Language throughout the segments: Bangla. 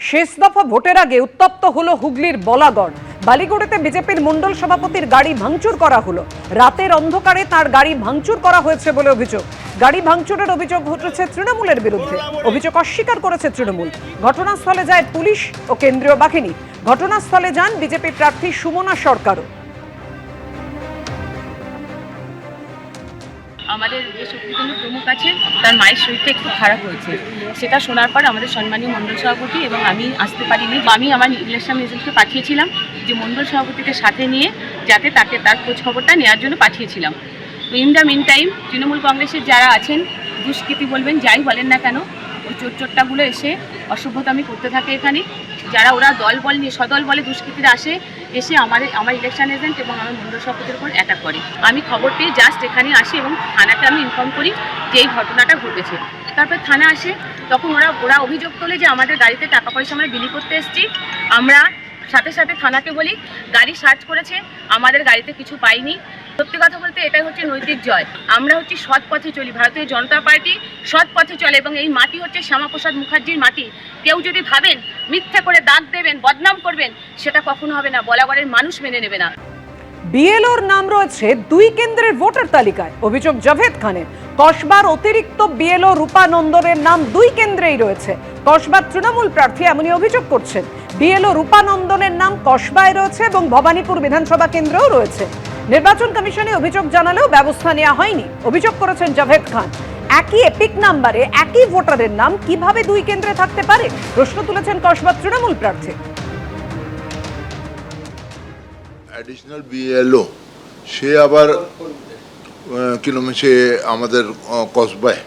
শেষ দফা ভোটের আগে উত্তপ্ত হলো হুগলির বলাগড়। বালিগড়েতে বিজেপির মণ্ডল সভাপতির গাড়ি ভাঙচুর করা হলো। রাতের অন্ধকারে তার গাড়ি ভাঙচুর করা হয়েছে বলে অভিযোগ। গাড়ি ভাঙচুরের অভিযোগ উঠেছে তৃণমূলের বিরুদ্ধে। অভিযোগ অস্বীকার করেছে তৃণমূল। ঘটনাস্থলে যায় পুলিশ ও কেন্দ্রীয় বাহিনী। ঘটনাস্থলে যান বিজেপি প্রার্থী সুমনা সরকারও। আমাদের যে শক্তিকেন্দ্র প্রমুখ আছে তার মায়ের শরীরটা একটু খারাপ হয়েছে, সেটা শোনার পর আমাদের সম্মানীয় মণ্ডল সভাপতি এবং আমি আসতে পারিনি। আমি আমার ইলেকশন এজেন্টকে পাঠিয়েছিলাম যে মণ্ডল সভাপতিকে সাথে নিয়ে যাতে তাকে তার খোঁজ খবরটা নেওয়ার জন্য পাঠিয়েছিলাম। তো in the mean time Trinamool কংগ্রেসের যারা আছেন, দুষ্কৃতী বলবেন যাই বলেন না কেন, ওই চোরটাগুলো এসে অসভ্যতামি করতে থাকে এখানে। যারা ওরা দল বল নিয়ে সদল বলে দুষ্কৃতীরা এসে আমার ইলেকশন এজেন্ট এবং আমার মণ্ডল সভাপতির উপর অ্যাটাক করে। আমি খবর পেয়ে জাস্ট এখানে আসি এবং থানাতে আমি ইনফর্ম করি যে এই ঘটনাটা ঘটেছে। তারপর থানা আসে, তখন ওরা অভিযোগ তোলে যে আমাদের গাড়িতে টাকা পয়সা আমরা বিলি করতে এসেছি। আমরা সাথে সাথে থানাকে বলি গাড়ি সার্চ করেছে, আমাদের গাড়িতে কিছু পাইনি। সত্যি কথা বলতে এটাই হচ্ছে নৈতিক জয়। আমরা হচ্ছে সৎ পথে চলি, ভারতীয় জনতা পার্টি সৎ পথে চলে এবং এই মাটি হচ্ছে শ্যামাপ্রসাদ মুখার্জির মাটি। কেউ যদি ভাবেন মিথ্যা করে দাগ দেবেন, বদনাম করবেন, সেটা কখনো হবে না, বলাগড়ের মানুষ মেনে নেবে না। বিএলওর নাম রয়েছে 2 কেন্দ্রের ভোটার তালিকায়। অভিযোগ জাভেদ খানের। কসবার অতিরিক্ত বিএলও রূপানন্দনের নাম 2 কেন্দ্রেই রয়েছে। কসবার তৃণমূল প্রার্থী এমনই অভিযোগ করছেন। বিএলও রূপানন্দনের নাম কসবায় রয়েছে এবং ভবানীপুর বিধানসভা কেন্দ্রেও রয়েছে। নির্বাচন কমিশনে অভিযোগ জানালেও ব্যবস্থা নেওয়া হয়নি। অভিযোগ করেছেন জাভেদ খান। একই এপিক নাম্বারে একই ভোটারের নাম কিভাবে 2 কেন্দ্রে থাকতে পারে, প্রশ্ন তুলেছেন কসবার তৃণমূল প্রার্থী। অ্যাডিশনাল বিএলও সে আবার কি নাম সে আমাদের কসবায়,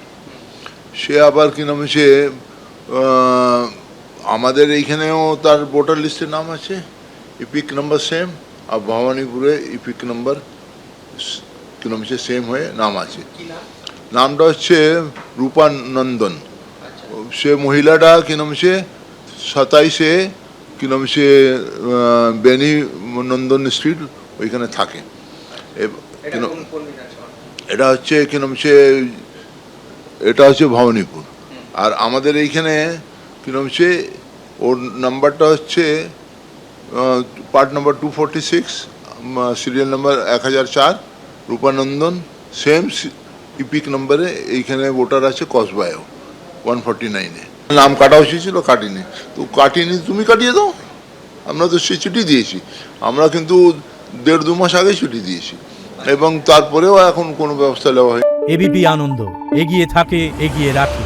সে আবার কি নাম সে আমাদের এইখানেও তার ভোটার লিস্টের নাম আছে, ইপিক নাম্বার সেম, আর ভবানীপুরে ইপিক নাম্বার কি নাম সে সেম হয়ে নাম আছে। নামটা হচ্ছে রূপানন্দন। সে মহিলাটা কি নাম সে 27-এ কি নাম সে বেনি নন্দন স্ট্রিট ওইখানে থাকে। এটা হচ্ছে কি নাম সে এটা হচ্ছে ভবানীপুর। আর আমাদের এইখানে কি নাম সে ওর নাম্বারটা হচ্ছে part number 246, serial number 1004, Rupanandan same EPIC নাম্বারে এইখানে ভোটার আছে কসবায়ও 149-এ। নাম কাটা উচিত ছিল, কাটিনি। তো কাটিনি, তুমি কাটিয়ে দাও। আমরা তো সে ছুটি দিয়েছি, আমরা কিন্তু 1.5-2 মাস আগে ছুটি দিয়েছি এবং তারপরেও এখন কোনো ব্যবস্থা নেওয়া হয়। এবিপি আনন্দ, এগিয়ে থাকে, এগিয়ে রাখে।